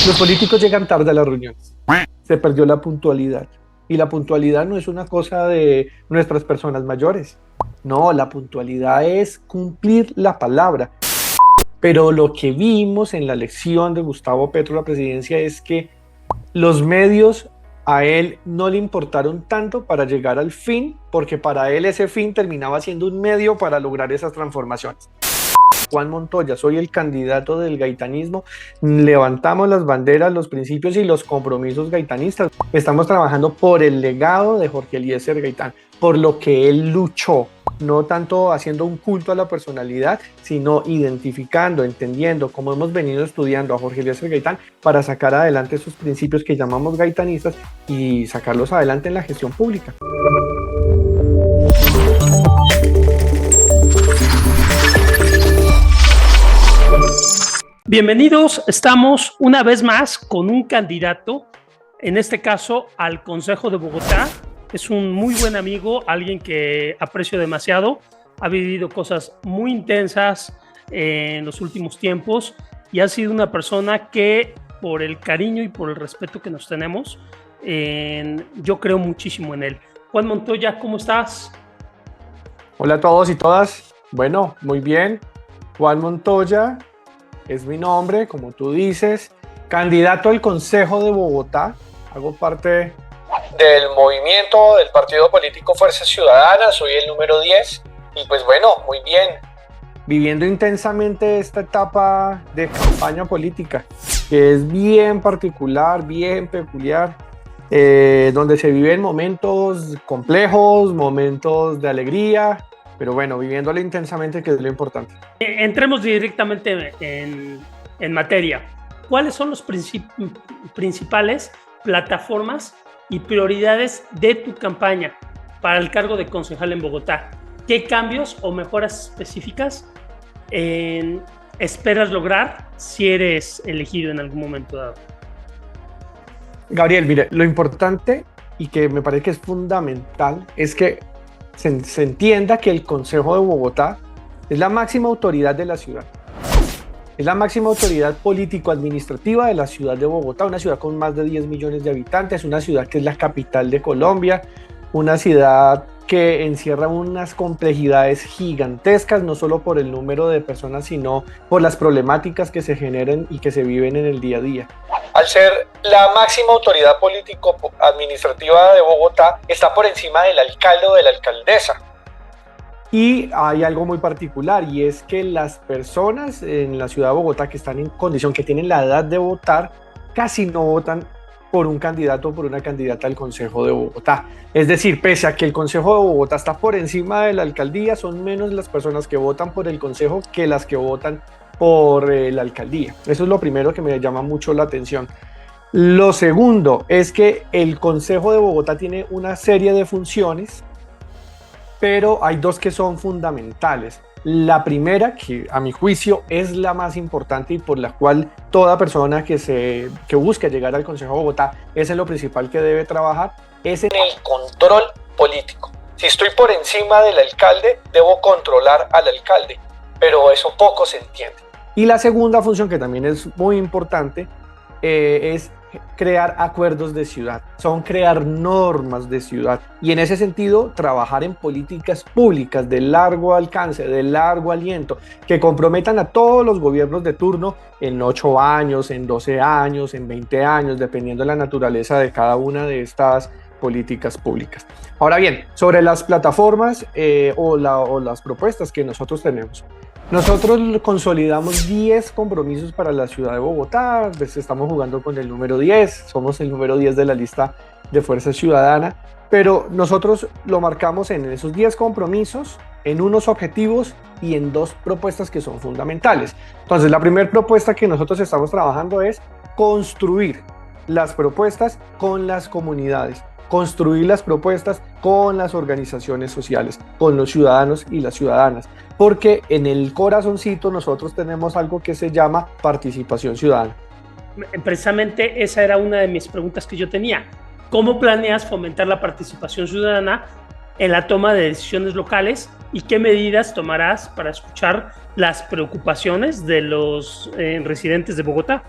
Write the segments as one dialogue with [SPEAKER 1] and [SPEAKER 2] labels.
[SPEAKER 1] Los políticos llegan tarde a las reuniones. Se perdió la puntualidad. Y la puntualidad no es una cosa de nuestras personas mayores. No, la puntualidad es cumplir la palabra. Pero lo que vimos en la elección de Gustavo Petro a la presidencia es que los medios a él no le importaron tanto para llegar al fin, porque para él ese fin terminaba siendo un medio para lograr esas transformaciones. Juan Montoya, soy el candidato del gaitanismo, levantamos las banderas, los principios y los compromisos gaitanistas. Estamos trabajando por el legado de Jorge Eliezer Gaitán, por lo que él luchó, no tanto haciendo un culto a la personalidad, sino identificando, entendiendo, como hemos venido estudiando a Jorge Eliezer Gaitán, para sacar adelante esos principios que llamamos gaitanistas y sacarlos adelante en la gestión pública.
[SPEAKER 2] Bienvenidos, estamos una vez más con un candidato, en este caso al Consejo de Bogotá. Es un muy buen amigo, alguien que aprecio demasiado, ha vivido cosas muy intensas en los últimos tiempos y ha sido una persona que, por el cariño y por el respeto que nos tenemos, yo creo muchísimo en él. Juan Montoya, ¿cómo estás?
[SPEAKER 1] Hola a todos y todas. Bueno, muy bien. Juan Montoya es mi nombre, como tú dices, candidato al Consejo de Bogotá. Hago parte del movimiento del partido político Fuerza Ciudadana, soy el número 10 y pues bueno, muy bien. Viviendo intensamente esta etapa de campaña política, que es bien particular, bien peculiar, donde se viven momentos complejos, momentos de alegría, pero bueno, viviéndolo intensamente, que es lo importante.
[SPEAKER 2] Entremos directamente en materia. ¿Cuáles son los principales plataformas y prioridades de tu campaña para el cargo de concejal en Bogotá? ¿Qué cambios o mejoras específicas esperas lograr si eres elegido en algún momento dado?
[SPEAKER 1] Gabriel, mire, lo importante y que me parece que es fundamental es que se entienda que el Consejo de Bogotá es la máxima autoridad de la ciudad. Es la máxima autoridad político-administrativa de la ciudad de Bogotá, una ciudad con más de 10 millones de habitantes, una ciudad que es la capital de Colombia, una ciudad que encierra unas complejidades gigantescas, no solo por el número de personas, sino por las problemáticas que se generan y que se viven en el día a día. Al ser la máxima autoridad político-administrativa de Bogotá, está por encima del alcalde o de la alcaldesa. Y hay algo muy particular, y es que las personas en la ciudad de Bogotá que están en condición, que tienen la edad de votar, casi no votan por un candidato o por una candidata al Consejo de Bogotá. Es decir, pese a que el Consejo de Bogotá está por encima de la alcaldía, son menos las personas que votan por el Consejo que las que votan por la alcaldía. Eso es lo primero que me llama mucho la atención. Lo segundo es que el Consejo de Bogotá tiene una serie de funciones, pero hay dos que son fundamentales. La primera, que a mi juicio es la más importante y por la cual toda persona que busca llegar al Consejo de Bogotá es en lo principal que debe trabajar, es en el control político. Si estoy por encima del alcalde, debo controlar al alcalde, pero eso poco se entiende. Y la segunda función, que también es muy importante, es crear acuerdos de ciudad, son crear normas de ciudad y en ese sentido trabajar en políticas públicas de largo alcance, de largo aliento, que comprometan a todos los gobiernos de turno en 8 años, en 12 años, en 20 años, dependiendo de la naturaleza de cada una de estas políticas públicas. Ahora bien, sobre las plataformas o las propuestas que nosotros tenemos. Nosotros consolidamos 10 compromisos para la ciudad de Bogotá, pues estamos jugando con el número 10, somos el número 10 de la lista de Fuerza Ciudadana, pero nosotros lo marcamos en esos 10 compromisos, en unos objetivos y en 2 propuestas que son fundamentales. Entonces, la primera propuesta que nosotros estamos trabajando es construir las propuestas con las comunidades, construir las propuestas con las organizaciones sociales, con los ciudadanos y las ciudadanas, porque en el corazoncito nosotros tenemos algo que se llama participación ciudadana.
[SPEAKER 2] Precisamente esa era una de mis preguntas que yo tenía. ¿Cómo planeas fomentar la participación ciudadana en la toma de decisiones locales y qué medidas tomarás para escuchar las preocupaciones de los residentes de Bogotá?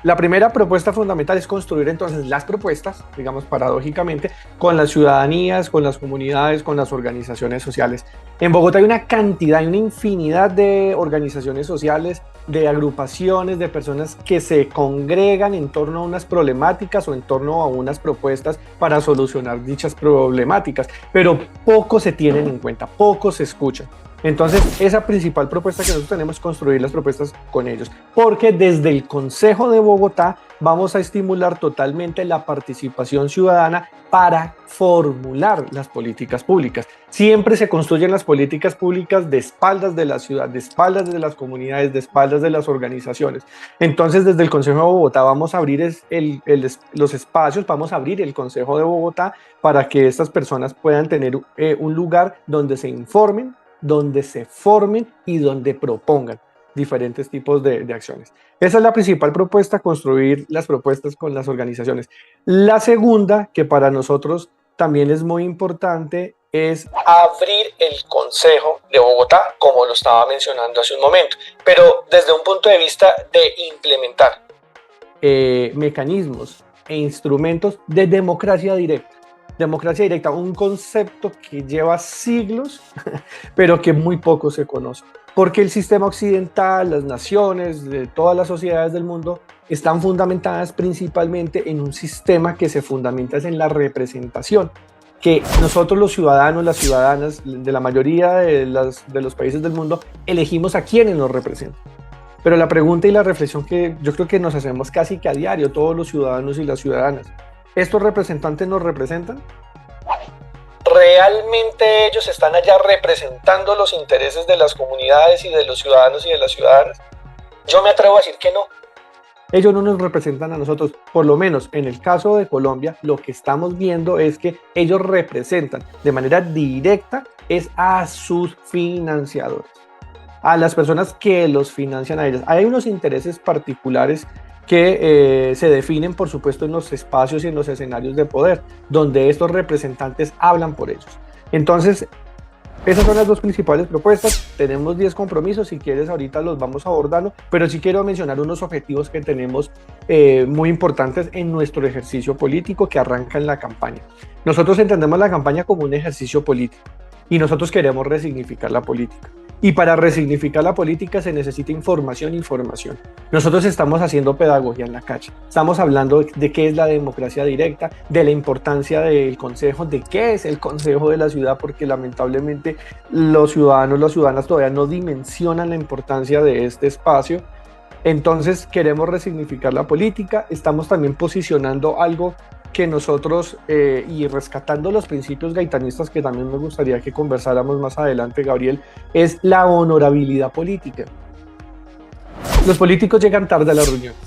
[SPEAKER 1] La primera propuesta fundamental es construir entonces las propuestas, digamos paradójicamente, con las ciudadanías, con las comunidades, con las organizaciones sociales. En Bogotá hay una cantidad, hay una infinidad de organizaciones sociales, de agrupaciones, de personas que se congregan en torno a unas problemáticas o en torno a unas propuestas para solucionar dichas problemáticas, pero poco se tienen en cuenta, poco se escuchan. Entonces, esa principal propuesta que nosotros tenemos es construir las propuestas con ellos, porque desde el Consejo de Bogotá vamos a estimular totalmente la participación ciudadana para formular las políticas públicas. Siempre se construyen las políticas públicas de espaldas de la ciudad, de espaldas de las comunidades, de espaldas de las organizaciones. Entonces, desde el Consejo de Bogotá vamos a abrir los espacios, vamos a abrir el Consejo de Bogotá para que estas personas puedan tener un lugar donde se informen, donde se formen y donde propongan diferentes tipos de acciones. Esa es la principal propuesta, construir las propuestas con las organizaciones. La segunda, que para nosotros también es muy importante, es abrir el Consejo de Bogotá, como lo estaba mencionando hace un momento, pero desde un punto de vista de implementar mecanismos e instrumentos de democracia directa. Democracia directa, un concepto que lleva siglos, pero que muy poco se conoce. Porque el sistema occidental, las naciones, de todas las sociedades del mundo, están fundamentadas principalmente en un sistema que se fundamenta en la representación. Que nosotros los ciudadanos, las ciudadanas de la mayoría de los países del mundo, elegimos a quienes nos representan. Pero la pregunta y la reflexión que yo creo que nos hacemos casi que a diario, todos los ciudadanos y las ciudadanas, ¿estos representantes nos representan? ¿Realmente ellos están allá representando los intereses de las comunidades y de los ciudadanos y de las ciudadanas? Yo me atrevo a decir que no. Ellos no nos representan a nosotros, por lo menos en el caso de Colombia, lo que estamos viendo es que ellos representan de manera directa es a sus financiadores, a las personas que los financian a ellos. Hay unos intereses particulares que se definen, por supuesto, en los espacios y en los escenarios de poder, donde estos representantes hablan por ellos. Entonces, esas son las dos principales propuestas. Tenemos 10 compromisos, si quieres ahorita los vamos abordando, pero sí quiero mencionar unos objetivos que tenemos muy importantes en nuestro ejercicio político que arranca en la campaña. Nosotros entendemos la campaña como un ejercicio político y nosotros queremos resignificar la política. Y para resignificar la política se necesita información. Nosotros estamos haciendo pedagogía en la calle. Estamos hablando de qué es la democracia directa, de la importancia del consejo, de qué es el consejo de la ciudad, porque lamentablemente los ciudadanos, las ciudadanas todavía no dimensionan la importancia de este espacio. Entonces queremos resignificar la política. Estamos también posicionando algo que nosotros, y rescatando los principios gaitanistas que también me gustaría que conversáramos más adelante, Gabriel, es la honorabilidad política. Los políticos llegan tarde a las reuniones,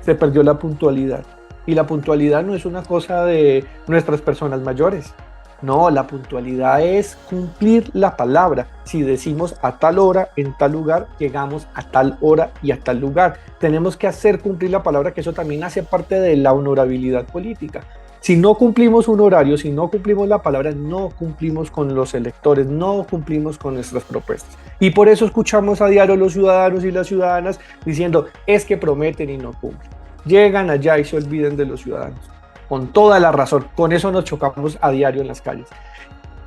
[SPEAKER 1] se perdió la puntualidad, y la puntualidad no es una cosa de nuestras personas mayores. No, la puntualidad es cumplir la palabra. Si decimos a tal hora, en tal lugar, llegamos a tal hora y a tal lugar. Tenemos que hacer cumplir la palabra, que eso también hace parte de la honorabilidad política. Si no cumplimos un horario, si no cumplimos la palabra, no cumplimos con los electores, no cumplimos con nuestras propuestas. Y por eso escuchamos a diario a los ciudadanos y las ciudadanas diciendo, es que prometen y no cumplen. Llegan allá y se olviden de los ciudadanos. Con toda la razón, con eso nos chocamos a diario en las calles.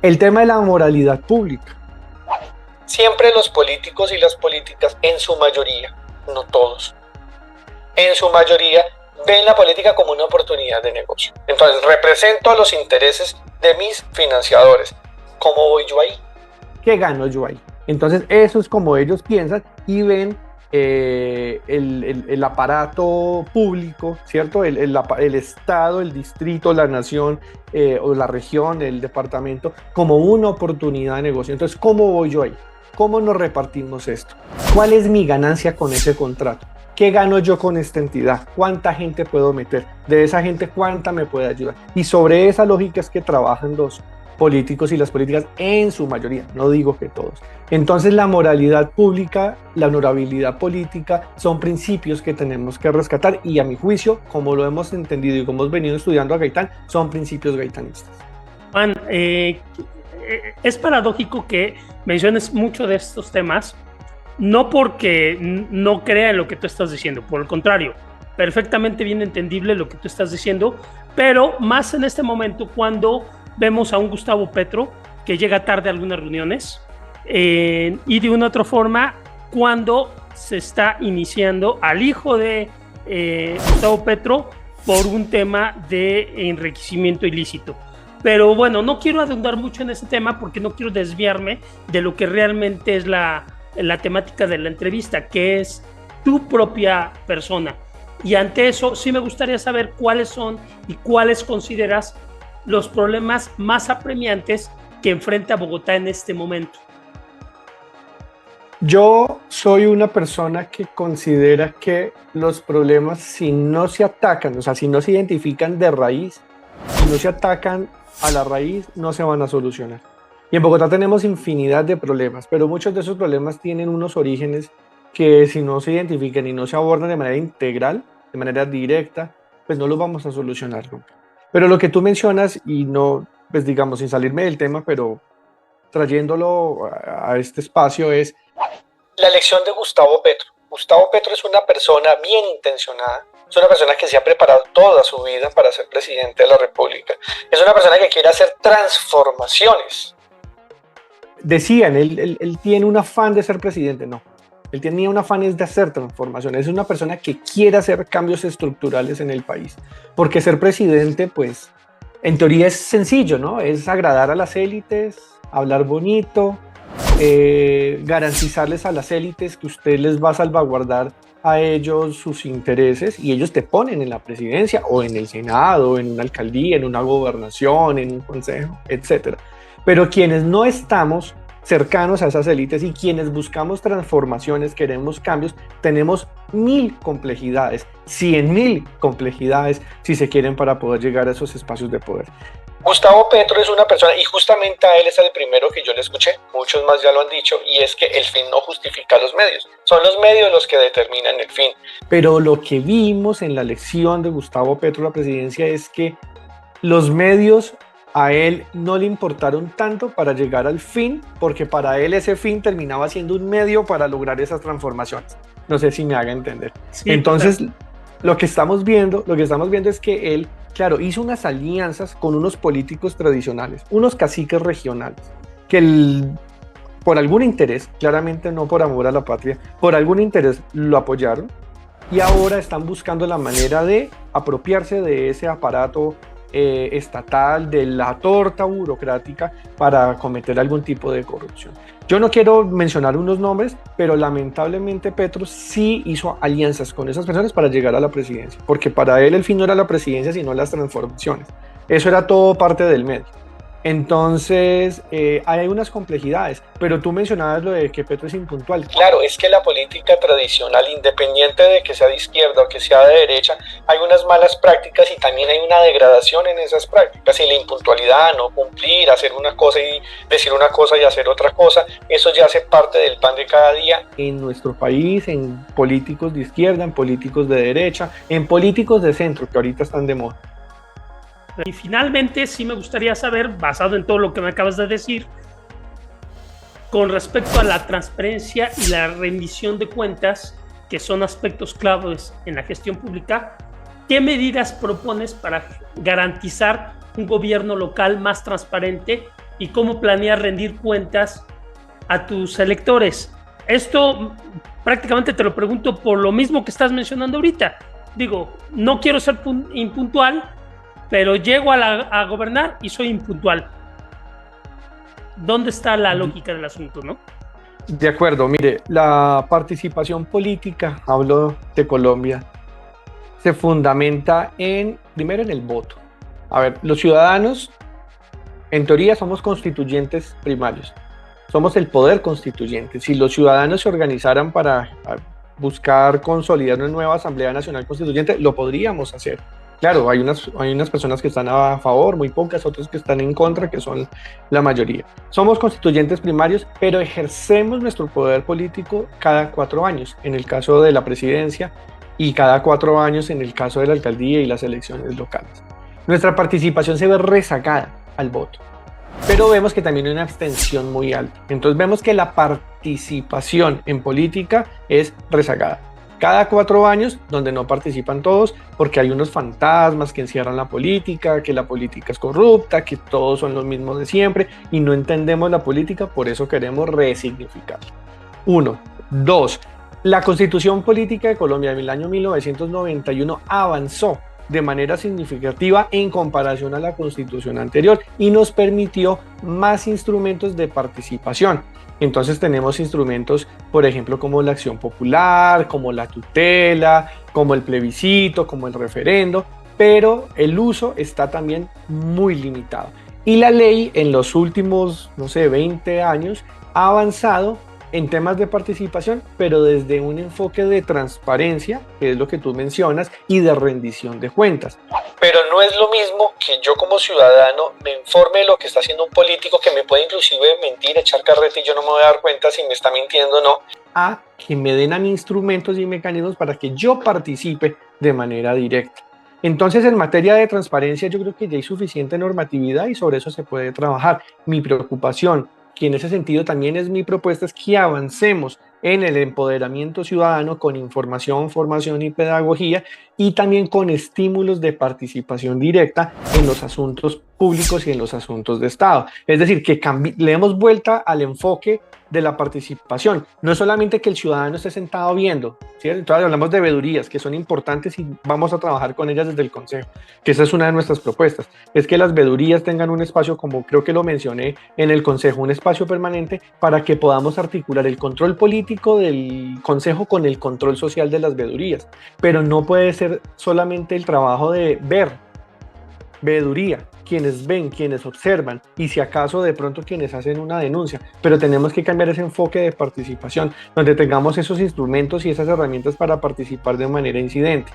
[SPEAKER 1] El tema de la moralidad pública. Siempre los políticos y las políticas, en su mayoría, no todos, en su mayoría ven la política como una oportunidad de negocio. Entonces, represento a los intereses de mis financiadores. ¿Cómo voy yo ahí? ¿Qué gano yo ahí? Entonces, eso es como ellos piensan y ven el aparato público, ¿cierto? El Estado, el distrito, la nación o la región, el departamento, como una oportunidad de negocio. Entonces, ¿cómo voy yo ahí? ¿Cómo nos repartimos esto? ¿Cuál es mi ganancia con ese contrato? ¿Qué gano yo con esta entidad? ¿Cuánta gente puedo meter? De esa gente, ¿cuánta me puede ayudar? Y sobre esa lógica es que trabajan los políticos y las políticas en su mayoría, no digo que todos. Entonces la moralidad pública, la honorabilidad política son principios que tenemos que rescatar y a mi juicio, como lo hemos entendido y como hemos venido estudiando a Gaitán, son principios gaitanistas.
[SPEAKER 2] Juan, es paradójico que menciones mucho de estos temas, no porque no crea en lo que tú estás diciendo, por el contrario, perfectamente bien entendible lo que tú estás diciendo, pero más en este momento cuando vemos a un Gustavo Petro que llega tarde a algunas reuniones y de una otra forma cuando se está iniciando al hijo de Gustavo Petro por un tema de enriquecimiento ilícito. Pero bueno, no quiero adundar mucho en ese tema porque no quiero desviarme de lo que realmente es la temática de la entrevista, que es tu propia persona. Y ante eso sí me gustaría saber cuáles son y cuáles consideras los problemas más apremiantes que enfrenta Bogotá en este momento.
[SPEAKER 1] Yo soy una persona que considera que los problemas, si no se atacan, o sea, si no se identifican de raíz, si no se atacan a la raíz, no se van a solucionar. Y en Bogotá tenemos infinidad de problemas, pero muchos de esos problemas tienen unos orígenes que si no se identifican y no se abordan de manera integral, de manera directa, pues no los vamos a solucionar nunca. Pero lo que tú mencionas, y no, pues digamos, sin salirme del tema, pero trayéndolo a este espacio, es la elección de Gustavo Petro. Gustavo Petro es una persona bien intencionada, es una persona que se ha preparado toda su vida para ser presidente de la República, es una persona que quiere hacer transformaciones. Decían, él tiene un afán de ser presidente, no. Él tenía un afán de hacer transformaciones, es una persona que quiere hacer cambios estructurales en el país, porque ser presidente, pues, en teoría es sencillo, ¿no? Es agradar a las élites, hablar bonito, garantizarles a las élites que usted les va a salvaguardar a ellos sus intereses y ellos te ponen en la presidencia o en el Senado, en una alcaldía, en una gobernación, en un consejo, etc. Pero quienes no estamos cercanos a esas élites y quienes buscamos transformaciones, queremos cambios, tenemos 1000 complejidades, 100.000 complejidades si se quieren para poder llegar a esos espacios de poder. Gustavo Petro es una persona, y justamente a él es el primero que yo le escuché, muchos más ya lo han dicho, y es que el fin no justifica los medios, son los medios los que determinan el fin. Pero lo que vimos en la elección de Gustavo Petro a la presidencia es que los medios a él no le importaron tanto para llegar al fin, porque para él ese fin terminaba siendo un medio para lograr esas transformaciones. No sé si me haga entender. Sí, entonces, claro. Lo que estamos viendo es que él, claro, hizo unas alianzas con unos políticos tradicionales, unos caciques regionales, que por algún interés, claramente no por amor a la patria, por algún interés lo apoyaron y ahora están buscando la manera de apropiarse de ese aparato estatal, de la torta burocrática para cometer algún tipo de corrupción. Yo no quiero mencionar unos nombres, pero lamentablemente Petro sí hizo alianzas con esas personas para llegar a la presidencia, porque para él el fin no era la presidencia, sino las transformaciones. Eso era todo parte del medio. Entonces, hay unas complejidades, pero tú mencionabas lo de que Petro es impuntual. Claro, es que la política tradicional, independiente de que sea de izquierda o que sea de derecha, hay unas malas prácticas y también hay una degradación en esas prácticas. Y la impuntualidad, no cumplir, hacer una cosa y decir una cosa y hacer otra cosa, eso ya hace parte del pan de cada día. En nuestro país, en políticos de izquierda, en políticos de derecha, en políticos de centro, que ahorita están de moda.
[SPEAKER 2] Y finalmente sí me gustaría saber, basado en todo lo que me acabas de decir, con respecto a la transparencia y la rendición de cuentas, que son aspectos claves en la gestión pública, ¿qué medidas propones para garantizar un gobierno local más transparente y cómo planeas rendir cuentas a tus electores? Esto prácticamente te lo pregunto por lo mismo que estás mencionando ahorita. Digo, no quiero ser impuntual, pero llego a gobernar y soy impuntual. ¿Dónde está la lógica del asunto, no?
[SPEAKER 1] De acuerdo, mire, la participación política, hablo de Colombia, se fundamenta primero en el voto. A ver, los ciudadanos, en teoría, somos constituyentes primarios, somos el poder constituyente. Si los ciudadanos se organizaran para buscar consolidar una nueva Asamblea Nacional Constituyente, lo podríamos hacer. Claro, hay unas personas que están a favor, muy pocas, otras que están en contra, que son la mayoría. Somos constituyentes primarios, pero ejercemos nuestro poder político cada 4 años, en el caso de la presidencia, y cada 4 años en el caso de la alcaldía y las elecciones locales. Nuestra participación se ve rezagada al voto, pero vemos que también hay una abstención muy alta. Entonces vemos que la participación en política es rezagada. cada 4 años, donde no participan todos, porque hay unos fantasmas que encierran la política, que la política es corrupta, que todos son los mismos de siempre, y no entendemos la política, por eso queremos resignificarla. Uno. Dos, la Constitución Política de Colombia del año 1991 avanzó de manera significativa en comparación a la Constitución anterior y nos permitió más instrumentos de participación. Entonces tenemos instrumentos, por ejemplo, como la acción popular, como la tutela, como el plebiscito, como el referendo, pero el uso está también muy limitado. Y la ley en los últimos, 20 años ha avanzado en temas de participación, pero desde un enfoque de transparencia, que es lo que tú mencionas, y de rendición de cuentas. Pero no es lo mismo que yo como ciudadano me informe de lo que está haciendo un político, que me puede inclusive mentir, echar carreta y yo no me voy a dar cuenta si me está mintiendo o no, a que me den a mí instrumentos y mecanismos para que yo participe de manera directa. Entonces, en materia de transparencia, yo creo que ya hay suficiente normatividad y sobre eso se puede trabajar. Mi preocupación, que en ese sentido también es mi propuesta, es que avancemos en el empoderamiento ciudadano con información, formación y pedagogía, y también con estímulos de participación directa en los asuntos públicos y en los asuntos de Estado. Es decir, que le demos vuelta al enfoque de la participación. No es solamente que el ciudadano esté sentado viendo, ¿cierto? Entonces hablamos de veedurías, que son importantes y vamos a trabajar con ellas desde el Consejo, que esa es una de nuestras propuestas, es que las veedurías tengan un espacio, como creo que lo mencioné en el Consejo, un espacio permanente para que podamos articular el control político del Consejo con el control social de las veedurías, pero no puede ser solamente el trabajo de ver, veeduría, quienes ven, quienes observan y si acaso de pronto quienes hacen una denuncia, pero tenemos que cambiar ese enfoque de participación, donde tengamos esos instrumentos y esas herramientas para participar de manera incidente.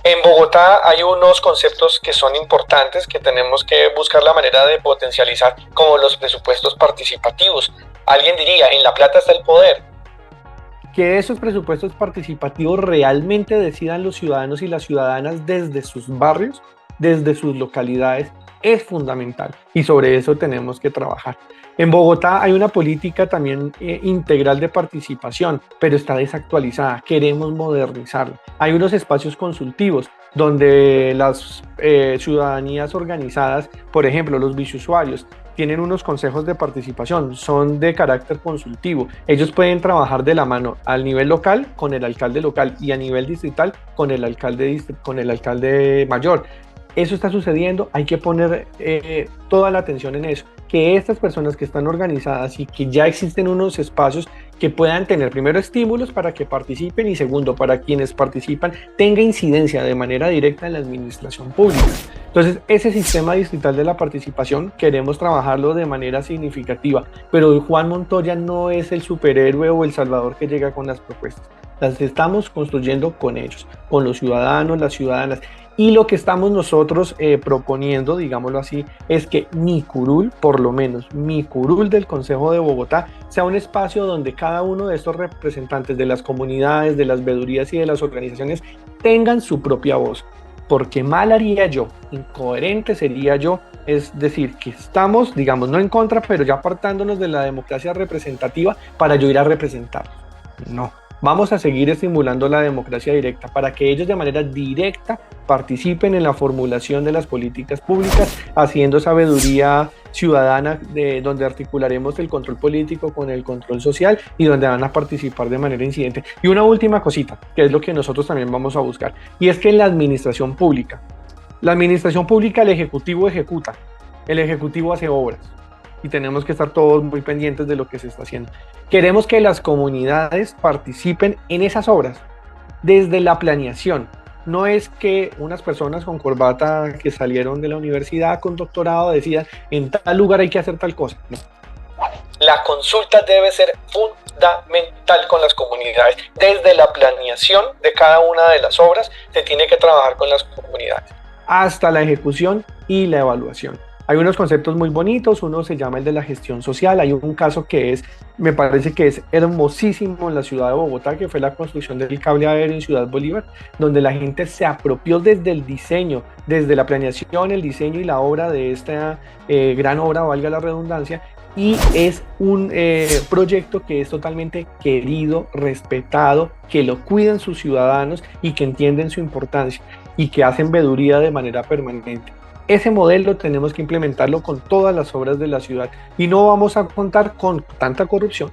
[SPEAKER 1] En Bogotá hay unos conceptos que son importantes que tenemos que buscar la manera de potencializar, como los presupuestos participativos. Alguien diría, en la plata está el poder. Que esos presupuestos participativos realmente decidan los ciudadanos y las ciudadanas desde sus barrios, desde sus localidades, es fundamental y sobre eso tenemos que trabajar. En Bogotá hay una política también integral de participación, pero está desactualizada, queremos modernizarla. Hay unos espacios consultivos donde las ciudadanías organizadas, por ejemplo los biciusuarios, tienen unos consejos de participación, son de carácter consultivo. Ellos pueden trabajar de la mano al nivel local con el alcalde local y a nivel distrital con el alcalde mayor. Eso está sucediendo, hay que poner toda la atención en eso, que estas personas que están organizadas y que ya existen unos espacios que puedan tener primero estímulos para que participen y segundo, para quienes participan tenga incidencia de manera directa en la administración pública. Entonces, ese sistema distrital de la participación queremos trabajarlo de manera significativa, pero Juan Montoya no es el superhéroe o el salvador que llega con las propuestas. Las estamos construyendo con ellos, con los ciudadanos, las ciudadanas. Y lo que estamos nosotros proponiendo, digámoslo así, es que mi curul, por lo menos mi curul del Consejo de Bogotá, sea un espacio donde cada uno de estos representantes de las comunidades, de las veedurías y de las organizaciones tengan su propia voz. Porque mal haría yo, incoherente sería yo, es decir, que estamos, digamos, no en contra, pero ya apartándonos de la democracia representativa para yo ir a representarlos. No. Vamos a seguir estimulando la democracia directa para que ellos de manera directa participen en la formulación de las políticas públicas, haciendo sabiduría ciudadana donde articularemos el control político con el control social y donde van a participar de manera incidente. Y una última cosita, que es lo que nosotros también vamos a buscar, y es que en la administración pública, el Ejecutivo ejecuta, el Ejecutivo hace obras. Y tenemos que estar todos muy pendientes de lo que se está haciendo. Queremos que las comunidades participen en esas obras desde la planeación. No es que unas personas con corbata que salieron de la universidad con doctorado decidan en tal lugar hay que hacer tal cosa. No. La consulta debe ser fundamental con las comunidades. Desde la planeación de cada una de las obras se tiene que trabajar con las comunidades hasta la ejecución y la evaluación. Hay unos conceptos muy bonitos, uno se llama el de la gestión social, hay un caso que me parece que es hermosísimo en la ciudad de Bogotá, que fue la construcción del cable aéreo en Ciudad Bolívar, donde la gente se apropió desde el diseño, desde la planeación, el diseño y la obra de esta gran obra, valga la redundancia, y es un proyecto que es totalmente querido, respetado, que lo cuidan sus ciudadanos y que entienden su importancia y que hacen veeduría de manera permanente. Ese modelo tenemos que implementarlo con todas las obras de la ciudad y no vamos a contar con tanta corrupción,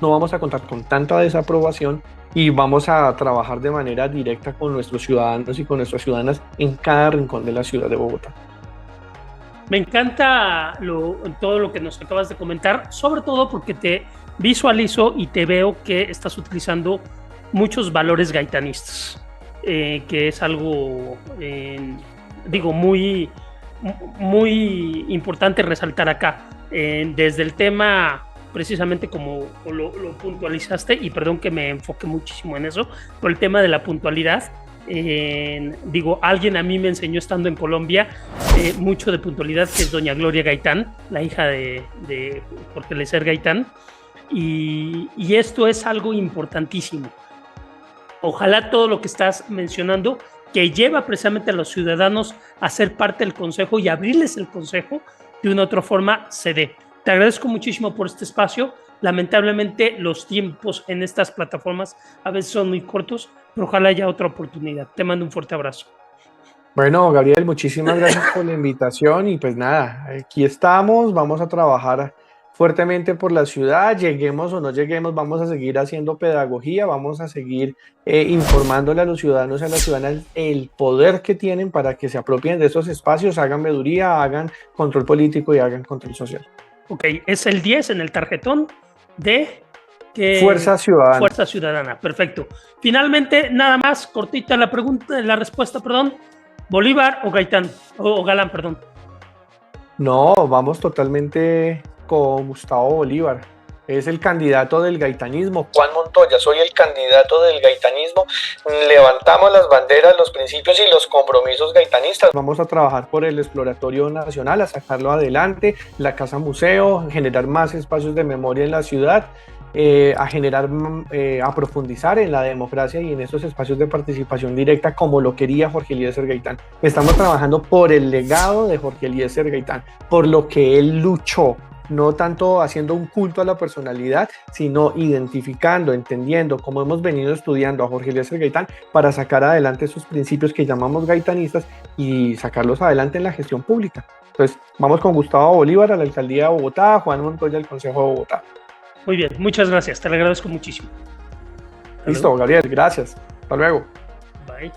[SPEAKER 1] no vamos a contar con tanta desaprobación y vamos a trabajar de manera directa con nuestros ciudadanos y con nuestras ciudadanas en cada rincón de la ciudad de Bogotá.
[SPEAKER 2] Me encanta todo lo que nos acabas de comentar, sobre todo porque te visualizo y te veo que estás utilizando muchos valores gaitanistas, que es algo, digo, muy, muy importante resaltar acá. Desde el tema, precisamente como lo puntualizaste, y perdón que me enfoque muchísimo en eso, pero el tema de la puntualidad. Digo, alguien a mí me enseñó estando en Colombia mucho de puntualidad, que es doña Gloria Gaitán, la hija de Jorge Eliezer Gaitán, y esto es algo importantísimo. Ojalá todo lo que estás mencionando, que lleva precisamente a los ciudadanos a ser parte del consejo y abrirles el consejo de una u otra forma, se dé. Te agradezco muchísimo por este espacio. Lamentablemente los tiempos en estas plataformas a veces son muy cortos, pero ojalá haya otra oportunidad. Te mando un fuerte abrazo.
[SPEAKER 1] Bueno, Gabriel, muchísimas gracias por la invitación y pues nada, aquí estamos, vamos a trabajar fuertemente por la ciudad, lleguemos o no lleguemos, vamos a seguir haciendo pedagogía, vamos a seguir informándole a los ciudadanos y a las ciudadanas el poder que tienen para que se apropien de esos espacios, hagan veeduría, hagan control político y hagan control social.
[SPEAKER 2] Ok, es el 10 en el tarjetón de
[SPEAKER 1] Fuerza Ciudadana.
[SPEAKER 2] Fuerza Ciudadana, perfecto. Finalmente, nada más, cortita la pregunta, la respuesta, perdón. ¿Bolívar o Gaitán? O Galán, perdón.
[SPEAKER 1] No, vamos totalmente con Gustavo Bolívar. Es el candidato del gaitanismo. Juan Montoya, soy el candidato del gaitanismo. Levantamos las banderas, los principios y los compromisos gaitanistas. Vamos a trabajar por el Exploratorio Nacional, a sacarlo adelante, la Casa Museo, generar más espacios de memoria en la ciudad, a profundizar en la democracia y en esos espacios de participación directa como lo quería Jorge Eliezer Gaitán. Estamos trabajando por el legado de Jorge Eliezer Gaitán, por lo que él luchó, no tanto haciendo un culto a la personalidad, sino identificando, entendiendo, como hemos venido estudiando a Jorge Eliezer Gaitán, para sacar adelante esos principios que llamamos gaitanistas y sacarlos adelante en la gestión pública. Entonces, vamos con Gustavo Bolívar a la Alcaldía de Bogotá, Juan Montoya al Consejo de Bogotá.
[SPEAKER 2] Muy bien, muchas gracias, te lo agradezco muchísimo.
[SPEAKER 1] Listo, Gabriel, gracias. Hasta luego.
[SPEAKER 2] Bye.